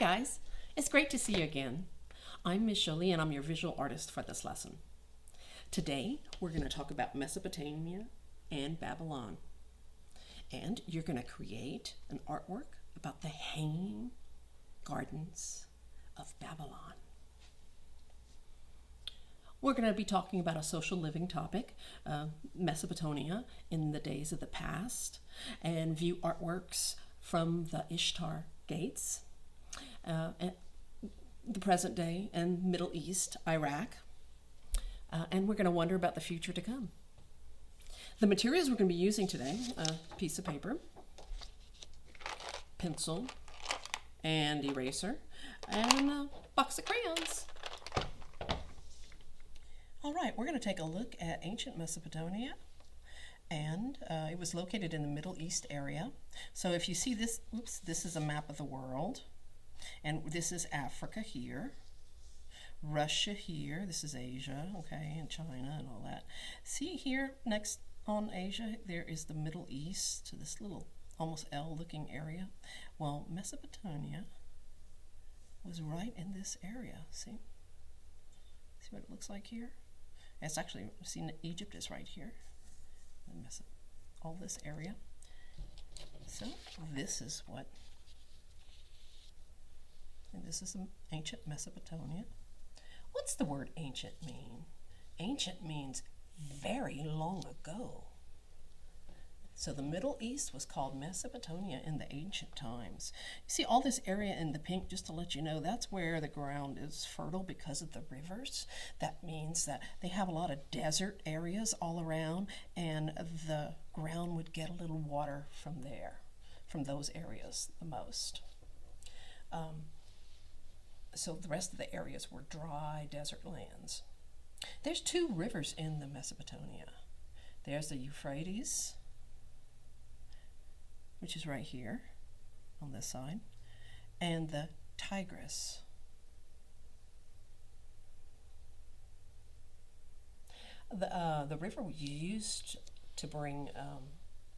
guys, it's great to see you again. I'm Miss Joli and I'm your visual artist for this lesson. Today we're going to talk about Mesopotamia and Babylon. And you're going to create an artwork about the hanging gardens of Babylon. We're going to be talking about a social living topic, Mesopotamia in the days of the past, and view artworks from the Ishtar gates, and the present day and Middle East, Iraq, and we're going to wonder about the future to come. The materials we're going to be using today, a piece of paper, pencil, and eraser, and a box of crayons. All right, we're going to take a look at ancient Mesopotamia, and it was located in the Middle East area. So if you see this, this is a map of the world, and this is Africa here, Russia here, this is Asia, okay, and China and all that. See here next on Asia, there is the Middle East, this little almost L-looking area. Well, Mesopotamia was right in this area, see? See what it looks like here? It's actually, see, Egypt is right here. All this area. So this is what, and this is ancient Mesopotamia. What's the word ancient mean? Ancient means very long ago. So the Middle East was called Mesopotamia in the ancient times. You see all this area in the pink, just to let you know, that's where the ground is fertile because of the rivers. That means that they have a lot of desert areas all around, and the ground would get a little water from there, from those areas the most. So the rest of the areas were dry desert lands. There's two rivers in the Mesopotamia. There's the Euphrates, which is right here on this side, and the Tigris. The river was used to bring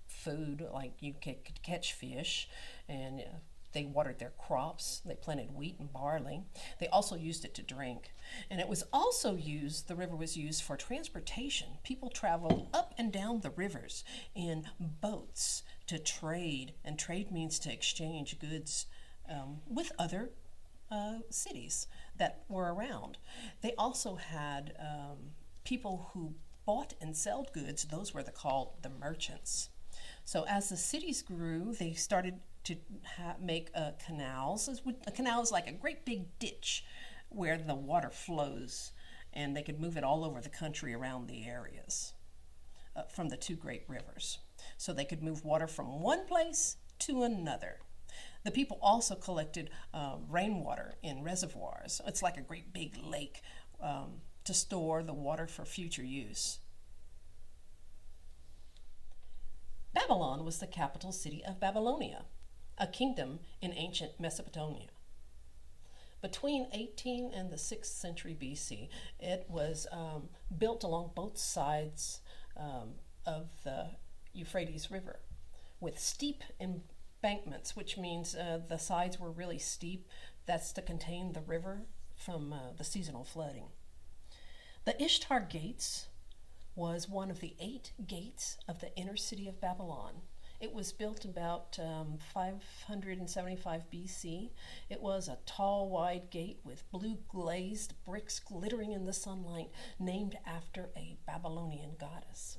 food, like you could catch fish, and they watered their crops. They planted wheat and barley. They also used it to drink. And it was also used, the river was used for transportation. People traveled up and down the rivers in boats to trade, and trade means to exchange goods with other cities that were around. They also had people who bought and sold goods. Those were called the merchants. So as the cities grew, they started to make canals. A canal is like a great big ditch where the water flows, and they could move it all over the country around the areas from the two great rivers. So they could move water from one place to another. The people also collected rainwater in reservoirs. It's like a great big lake to store the water for future use. Babylon was the capital city of Babylonia, a kingdom in ancient Mesopotamia. Between 18 and the 6th century BC, it was built along both sides of the Euphrates River with steep embankments, which means the sides were really steep. That's to contain the river from the seasonal flooding. The Ishtar Gates was one of the 8 gates of the inner city of Babylon. It was built about 575 BC. It was a tall, wide gate with blue glazed bricks glittering in the sunlight, named after a Babylonian goddess.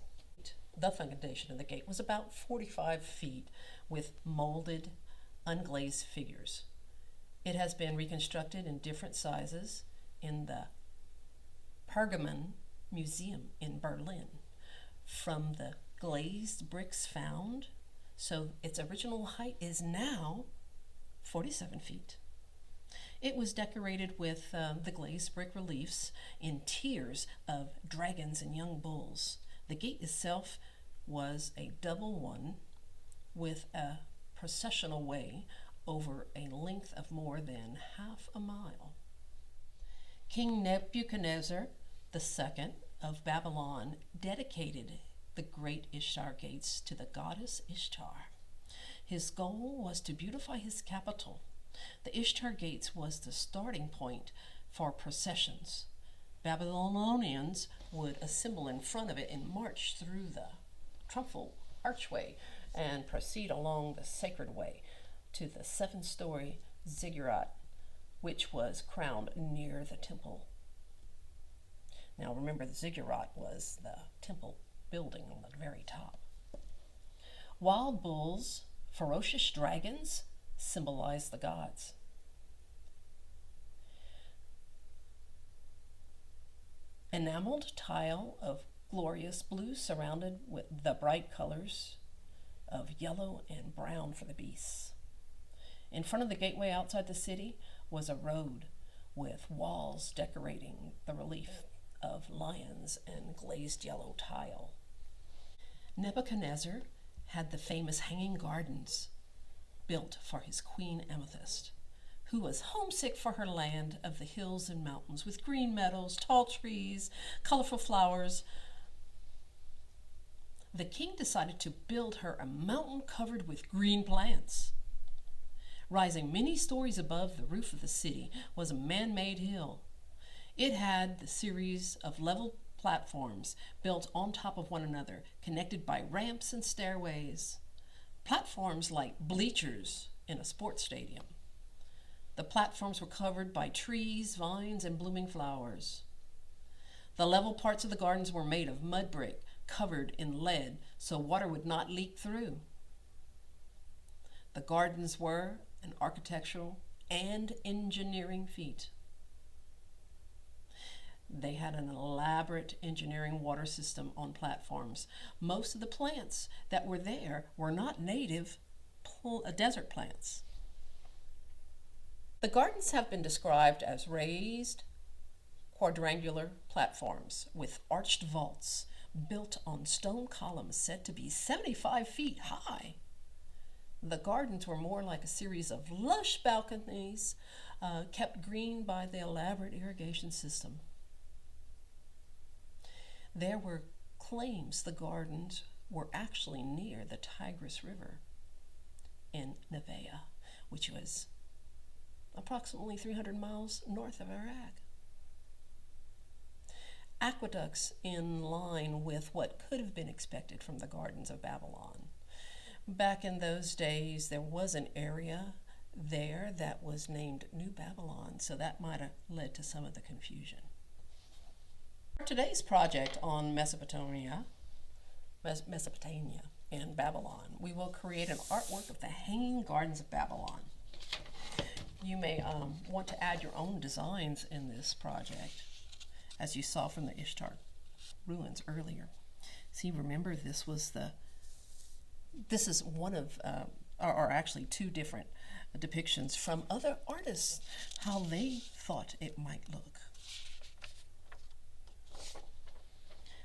The foundation of the gate was about 45 feet with molded, unglazed figures. It has been reconstructed in different sizes in the Pergamon Museum in Berlin. From the glazed bricks found, so its original height is now 47 feet. It was decorated with the glazed brick reliefs in tiers of dragons and young bulls. The gate itself was a double one with a processional way over a length of more than half a mile. King Nebuchadnezzar II of Babylon dedicated the great Ishtar gates to the goddess Ishtar. His goal was to beautify his capital The Ishtar Gates was the starting point for processions. Babylonians would assemble in front of it and march through the triumphal archway and proceed along the sacred way to the 7-story ziggurat, which was crowned near the temple. Now remember, the ziggurat was the temple building on the very top. Wild bulls, ferocious dragons symbolize the gods. Enameled tile of glorious blue surrounded with the bright colors of yellow and brown for the beasts. In front of the gateway outside the city was a road with walls decorating the relief of lions and glazed yellow tile. Nebuchadnezzar had the famous hanging gardens built for his queen Amethyst, who was homesick for her land of the hills and mountains with green meadows, tall trees, colorful flowers. The king decided to build her a mountain covered with green plants. Rising many stories above the roof of the city was a man-made hill. It had the series of level platforms built on top of one another, connected by ramps and stairways. Platforms like bleachers in a sports stadium. The platforms were covered by trees, vines, and blooming flowers. The level parts of the gardens were made of mud brick covered in lead so water would not leak through. The gardens were an architectural and engineering feat. They had an elaborate engineering water system on platforms. Most of the plants that were there were not native desert plants. The gardens have been described as raised quadrangular platforms with arched vaults built on stone columns said to be 75 feet high. The gardens were more like a series of lush balconies kept green by the elaborate irrigation system. There were claims the gardens were actually near the Tigris River in Nevada, which was approximately 300 miles north of Iraq. Aqueducts in line with what could have been expected from the gardens of Babylon. Back in those days, there was an area there that was named New Babylon, so that might have led to some of the confusion. For today's project on Mesopotamia and Babylon, we will create an artwork of the Hanging Gardens of Babylon. You may want to add your own designs in this project, as you saw from the Ishtar ruins earlier. See, remember, this is one of, or actually two different depictions from other artists, how they thought it might look.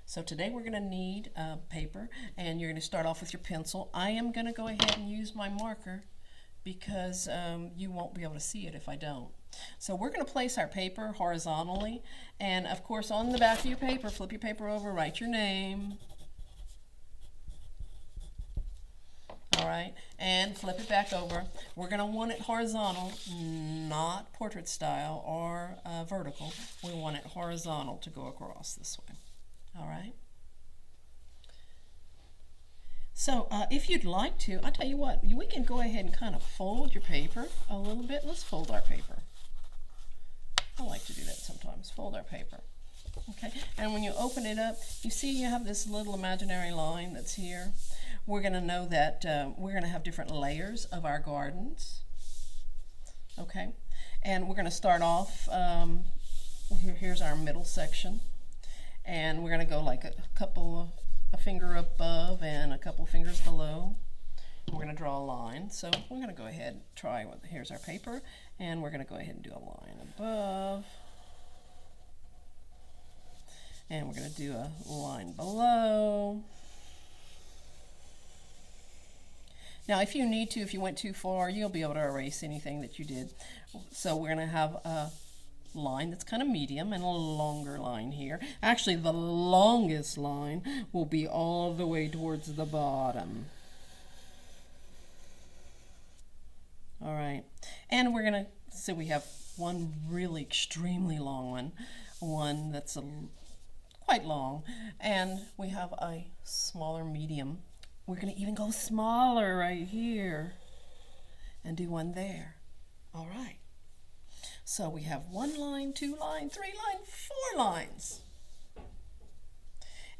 So today we're going to need paper, and you're going to start off with your pencil. I am going to go ahead and use my marker because you won't be able to see it if I don't. So we're going to place our paper horizontally, and of course on the back of your paper, flip your paper over, write your name. All right, and flip it back over. We're going to want it horizontal, not portrait style or vertical. We want it horizontal to go across this way. All right. So if you'd like to, I'll tell you what, we can go ahead and kind of fold your paper a little bit. Let's fold our paper. I like to do that sometimes, fold our paper. Okay, and when you open it up, you see you have this little imaginary line that's here. We're going to know that we're going to have different layers of our gardens. Okay, and we're going to start off, here's our middle section. And we're going to go like a finger above and a couple fingers below. We're going to draw a line. So we're going to go ahead and try, here's our paper, and we're going to go ahead and do a line above. And we're going to do a line below. Now, if you need to, if you went too far, you'll be able to erase anything that you did. So we're going to have a line that's kind of medium and a longer line here. Actually, the longest line will be all the way towards the bottom. All right. And And we're gonna, so we have one really extremely long one that's quite long, and we have a smaller medium. We're gonna even go smaller right here and do one there. All right. So we have 1 line, 2 line, 3 line, 4 lines.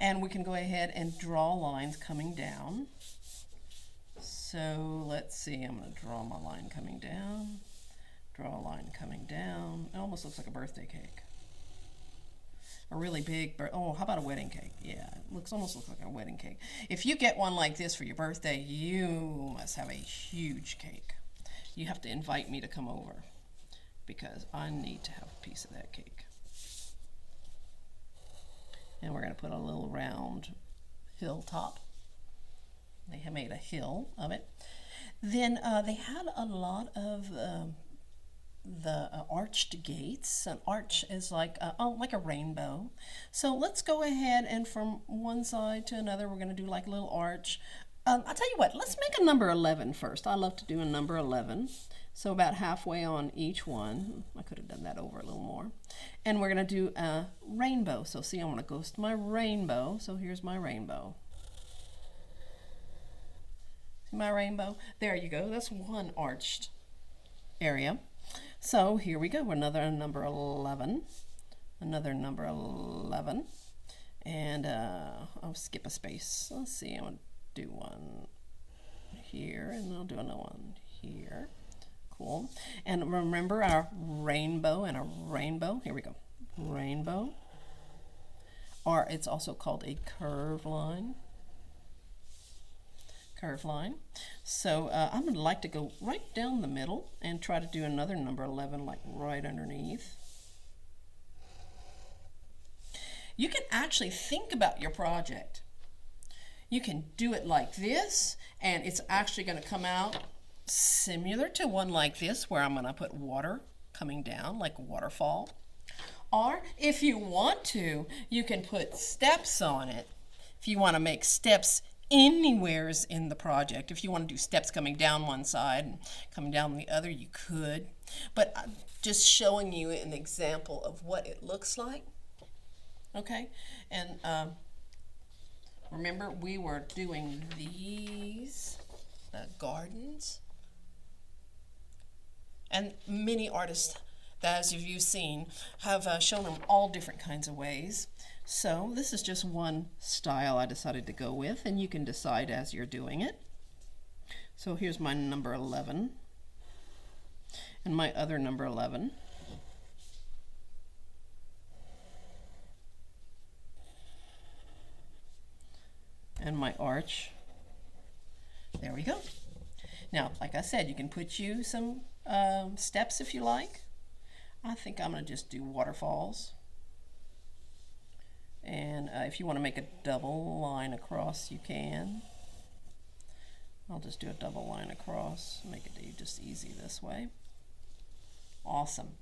And we can go ahead and draw lines coming down. So let's see, I'm going to draw my line coming down, draw a line coming down. It almost looks like a birthday cake. A really big, oh, how about a wedding cake? Yeah, it almost looks like a wedding cake. If you get one like this for your birthday, you must have a huge cake. You have to invite me to come over because I need to have a piece of that cake. And we're going to put a little round hilltop. They have made a hill of it. Then they had a lot of the arched gates. An arch is like a rainbow. So let's go ahead and from one side to another, we're going to do like a little arch. I'll tell you what, let's make a number 11 first. I love to do a number 11. So about halfway on each one. I could have done that over a little more. And we're going to do a rainbow. So see, I'm going to go to my rainbow. So here's my rainbow. See my rainbow? There you go. That's one arched area. So here we go. Another number 11. Another number 11. And I'll skip a space. Let's see. I'm going to do one here. And I'll do another one here. Cool. And remember our rainbow and a rainbow. Here we go. Rainbow. Or it's also called a curved line. Curve line. So I'm going to like to go right down the middle and try to do another number 11 like right underneath. You can actually think about your project. You can do it like this and it's actually going to come out similar to one like this where I'm going to put water coming down like a waterfall. Or if you want to, you can put steps on it. If you want to make steps anywheres in the project. If you want to do steps coming down one side and coming down the other, you could. But I'm just showing you an example of what it looks like. Okay? And remember, we were doing these gardens. And many artists, as you've seen, have shown them all different kinds of ways. So this is just one style I decided to go with, and you can decide as you're doing it. So here's my number 11 and my other number 11. And my arch. There we go. Now, like I said, you can put you some steps if you like. I think I'm going to just do waterfalls. And if you want to make a double line across, you can. I'll just do a double line across, make it just easy this way. Awesome.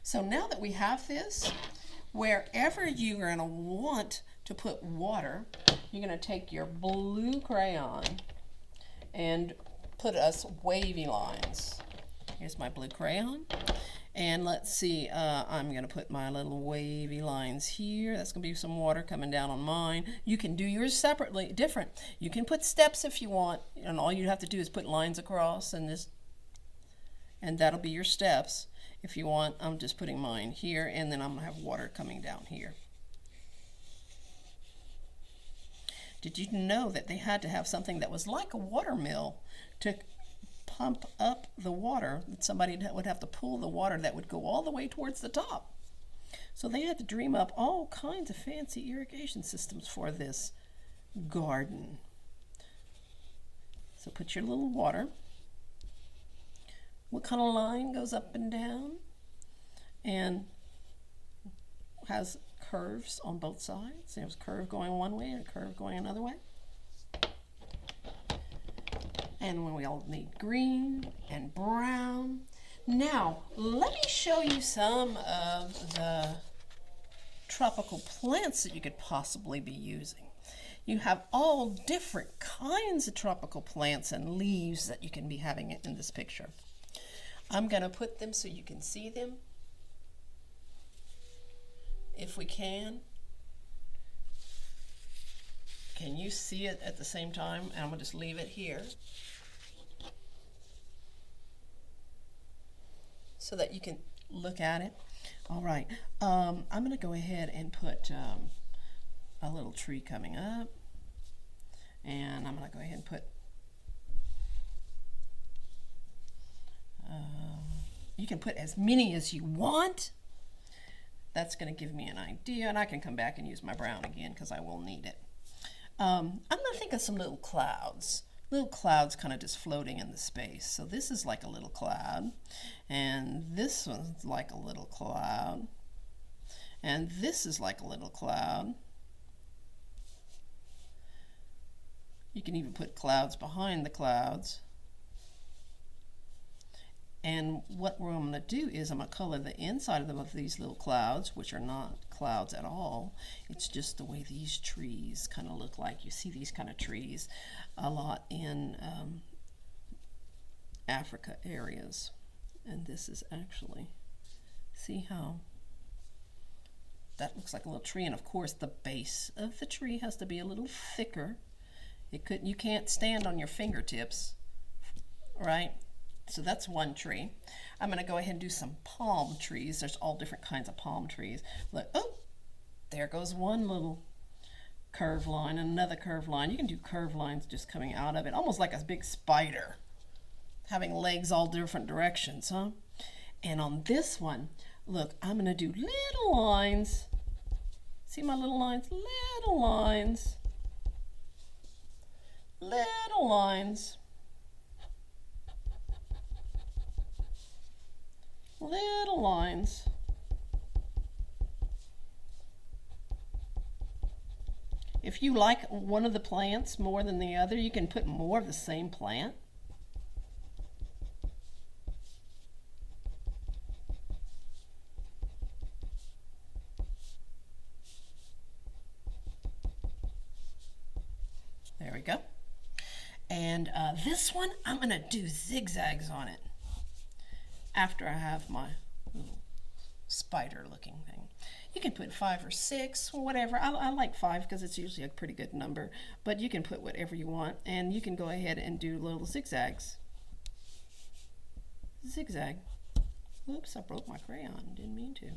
So now that we have this, wherever you're going to want to put water, you're going to take your blue crayon and put us wavy lines. Here's my blue crayon. And let's see, I'm going to put my little wavy lines here. That's going to be some water coming down on mine. You can do yours separately, different. You can put steps if you want, and all you have to do is put lines across and that'll be your steps. If you want, I'm just putting mine here, and then I'm going to have water coming down here. Did you know that they had to have something that was like a water mill to pump up the water? Somebody would have to pull the water that would go all the way towards the top. So they had to dream up all kinds of fancy irrigation systems for this garden. So put your little water. What kind of line goes up and down and has curves on both sides? There's a curve going one way and a curve going another way. And when we all need green and brown. Now, let me show you some of the tropical plants that you could possibly be using. You have all different kinds of tropical plants and leaves that you can be having in this picture. I'm going to put them so you can see them, if we can. Can you see it at the same time? And I'm going to just leave it here so that you can look at it. All right, I'm going to go ahead and put a little tree coming up, and I'm going to go ahead and put you can put as many as you want. That's going to give me an idea, and I can come back and use my brown again because I will need it. I'm going to think of some little clouds kind of just floating in the space. So this is like a little cloud, and this one's like a little cloud, and this is like a little cloud. You can even put clouds behind the clouds. And what I'm going to do is I'm going to color the inside of them of these little clouds, which are not clouds at all. It's just the way these trees kind of look like. You see these kind of trees a lot in Africa areas. And this is actually, see how that looks like a little tree. And of course the base of the tree has to be a little thicker. You can't stand on your fingertips, right? So that's one tree. I'm going to go ahead and do some palm trees. There's all different kinds of palm trees. Look, oh, there goes one little curved line and another curved line. You can do curved lines just coming out of it, almost like a big spider, having legs all different directions, huh? And on this one, look, I'm going to do little lines. See my little lines? Little lines. Little lines. Little lines. If you like one of the plants more than the other, you can put more of the same plant. There we go. And this one, I'm going to do zigzags on it after I have my little spider looking thing. You can put 5 or 6 or whatever. I like 5 because it's usually a pretty good number, but you can put whatever you want, and you can go ahead and do little zigzags. Zigzag. Oops, I broke my crayon. Didn't mean to.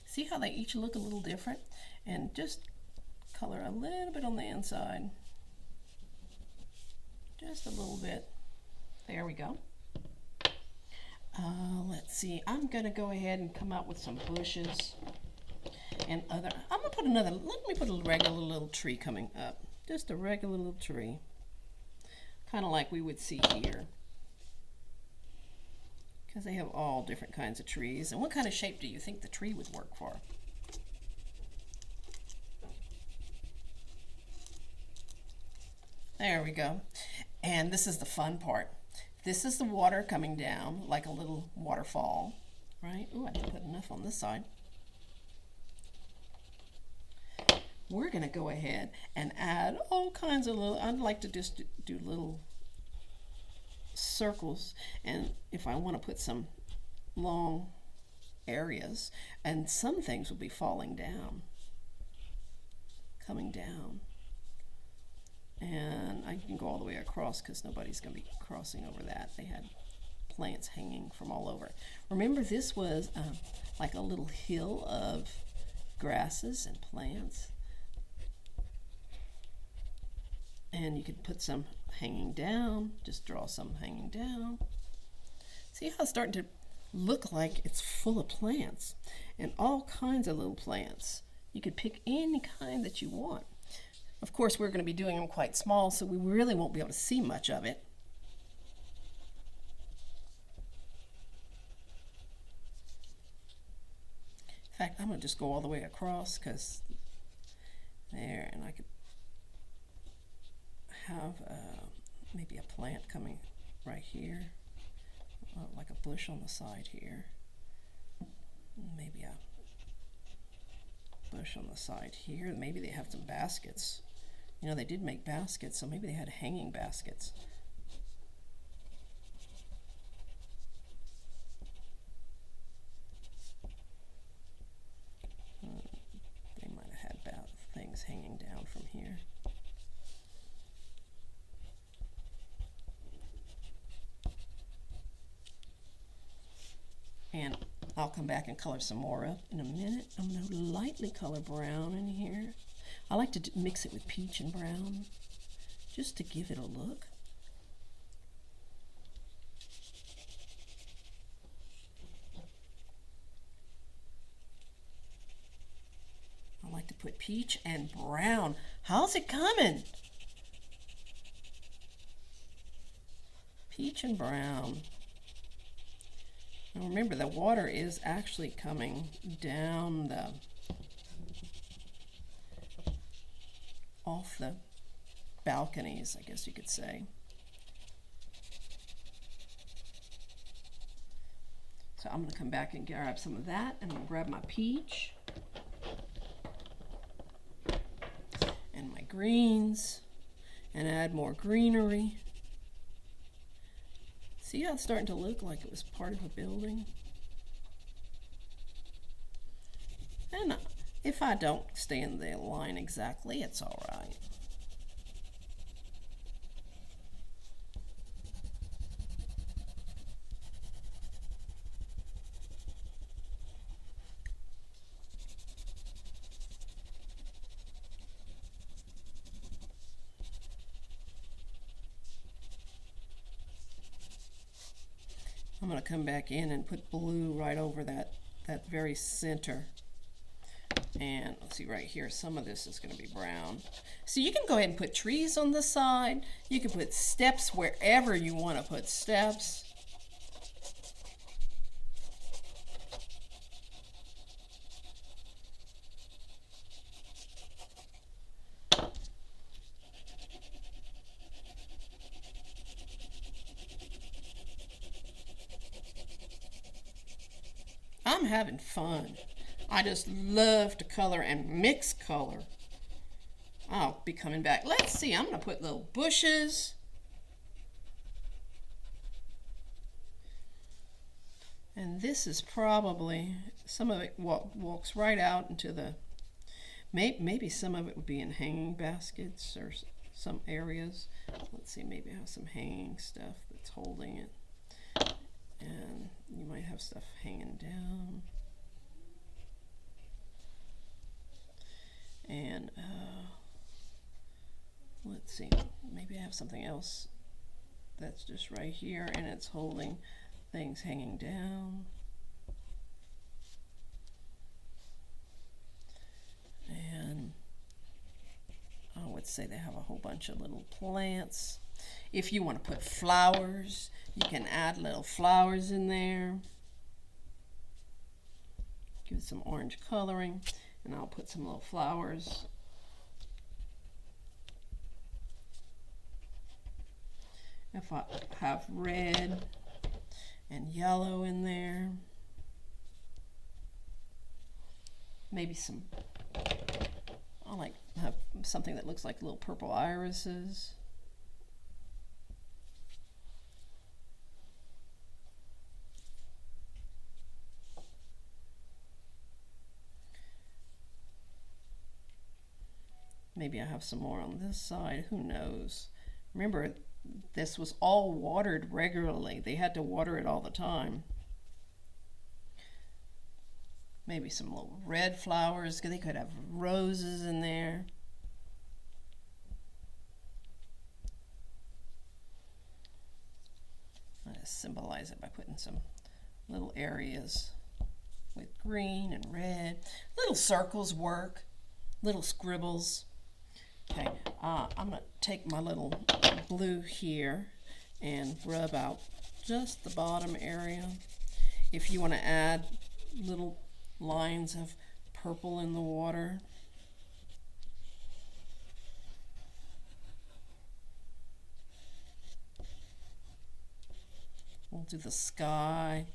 See how they each look a little different? And just color a little bit on the inside. Just a little bit. There we go. Let's see. I'm going to go ahead and come out with some bushes and other. I'm going to put another. Let me put a regular little tree coming up. Just a regular little tree. Kind of like we would see here. Because they have all different kinds of trees. And what kind of shape do you think the tree would work for? There we go. And this is the fun part. This is the water coming down like a little waterfall, right? Ooh, I didn't put enough on this side. We're going to go ahead and add all kinds of little, I'd like to just do little circles, and if I want to put some long areas, and some things will be falling down, coming down, and I can go all the way across because nobody's going to be crossing over that. They had plants hanging from all over. Remember, this was like a little hill of grasses and plants, and you could put some hanging down, just draw some hanging down. See how it's starting to look like it's full of plants and all kinds of little plants. You could pick any kind that you want. Of course, we're going to be doing them quite small, so we really won't be able to see much of it. In fact, I'm going to just go all the way across because there, and I could have maybe a plant coming right here, like a bush on the side here. Maybe a bush on the side here. Maybe they have some baskets. You know, they did make baskets, so maybe they had hanging baskets. They might have had things hanging down from here. And I'll come back and color some more up in a minute. I'm going to lightly color brown in here. I like to mix it with peach and brown just to give it a look. I like to put peach and brown. How's it coming? Peach and brown. Now remember, the water is actually coming down off the balconies, I guess you could say. So I'm going to come back and grab some of that, and I'm going to grab my peach and my greens and add more greenery. See how it's starting to look like it was part of a building? And if I don't stay in the line exactly, it's all right. I'm going to come back in and put blue right over that very center. And let's see right here, some of this is going to be brown. So you can go ahead and put trees on the side. You can put steps wherever you want to put steps. I'm having fun. I just love to color and mix color. I'll be coming back. Let's see, I'm going to put little bushes. And this is probably, some of it walks right out into the, maybe some of it would be in hanging baskets or some areas. Let's see, maybe I have some hanging stuff that's holding it. And you might have stuff hanging down. And let's see, maybe I have something else that's just right here and it's holding things hanging down. And I would say they have a whole bunch of little plants. If you want to put flowers, you can add little flowers in there. Give it some orange coloring, and I'll put some little flowers. If I have red and yellow in there, maybe some, I like to have something that looks like little purple irises. Maybe I have some more on this side, who knows. Remember, this was all watered regularly. They had to water it all the time. Maybe some little red flowers. They could have roses in there. I just symbolize it by putting some little areas with green and red. Little circles work, little scribbles. Okay, I'm going to take my little blue here and rub out just the bottom area. If you want to add little lines of purple in the water. do the sky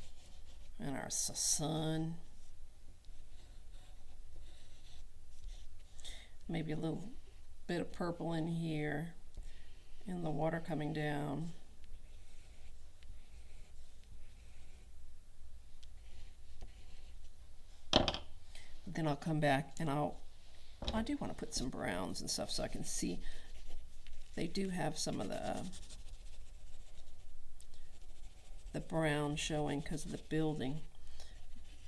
and our sun. Maybe a little bit of purple in here and the water coming down. Then I'll come back and I do want to put some browns and stuff so I can see. They do have some of the brown showing because of the building.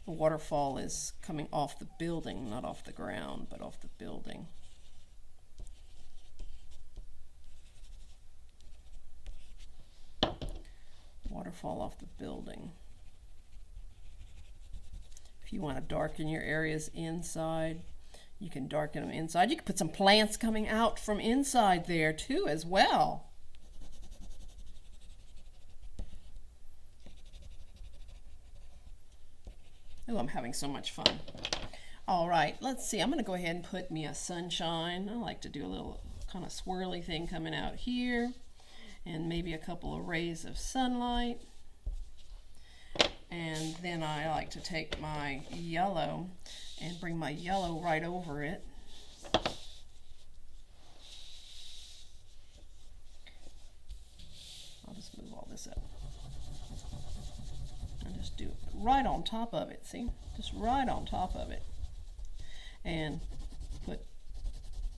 The waterfall is coming off the building, not off the ground, but off the building. Waterfall off the building. If you want to darken your areas inside, you can darken them inside. You can put some plants coming out from inside there too as well. Oh, I'm having so much fun. All right, let's see. I'm going to go ahead and put me a sunshine. I like to do a little kind of swirly thing coming out here, and maybe a couple of rays of sunlight. And then I like to take my yellow and bring my yellow right over it. I'll just move all this up. And just do it right on top of it, see? Just right on top of it. And put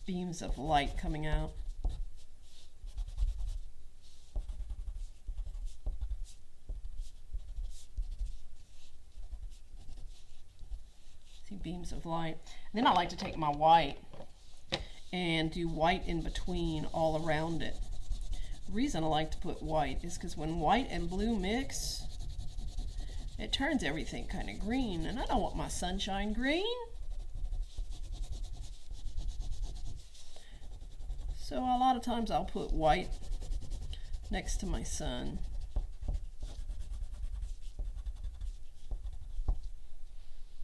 beams of light coming out. See, beams of light. And then I like to take my white and do white in between all around it. The reason I like to put white is because when white and blue mix, it turns everything kind of green, and I don't want my sunshine green. So a lot of times I'll put white next to my sun.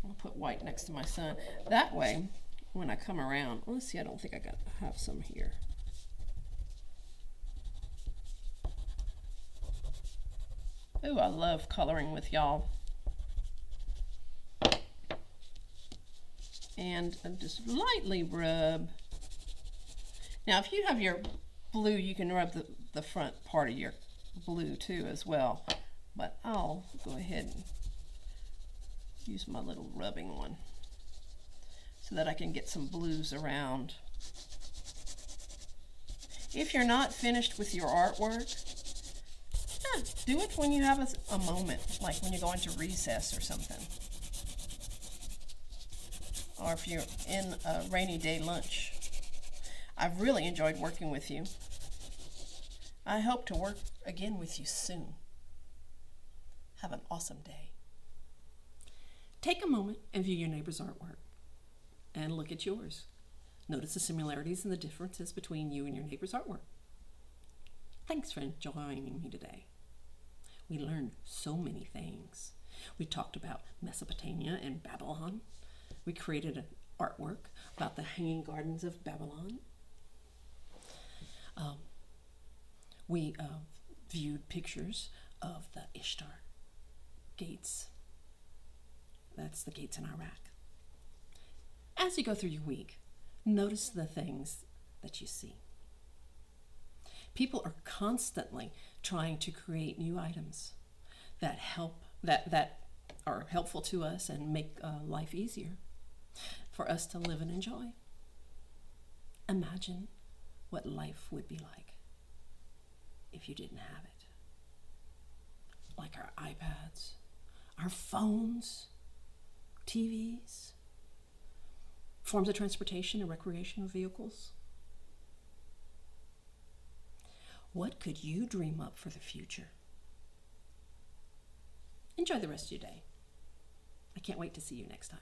I'll put white next to my sun. That way, when I come around, let's see, I don't think I have some here. Ooh, I love coloring with y'all. And I just lightly rub. Now, if you have your blue, you can rub the front part of your blue too as well. But I'll go ahead and use my little rubbing one so that I can get some blues around. If you're not finished with your artwork, do it when you have a moment, like when you're going to recess or something. Or if you're in a rainy day lunch. I've really enjoyed working with you. I hope to work again with you soon. Have an awesome day. Take a moment and view your neighbor's artwork and look at yours. Notice the similarities and the differences between you and your neighbor's artwork. Thanks for joining me today. We learned so many things. We talked about Mesopotamia and Babylon. We created an artwork about the Hanging Gardens of Babylon. We viewed pictures of the Ishtar gates. That's the gates in Iraq. As you go through your week, notice the things that you see. People are constantly trying to create new items that are helpful to us and make life easier for us to live and enjoy. Imagine what life would be like if you didn't have it. Like our iPads, our phones, TVs, forms of transportation and recreational vehicles. What could you dream up for the future? Enjoy the rest of your day. I can't wait to see you next time.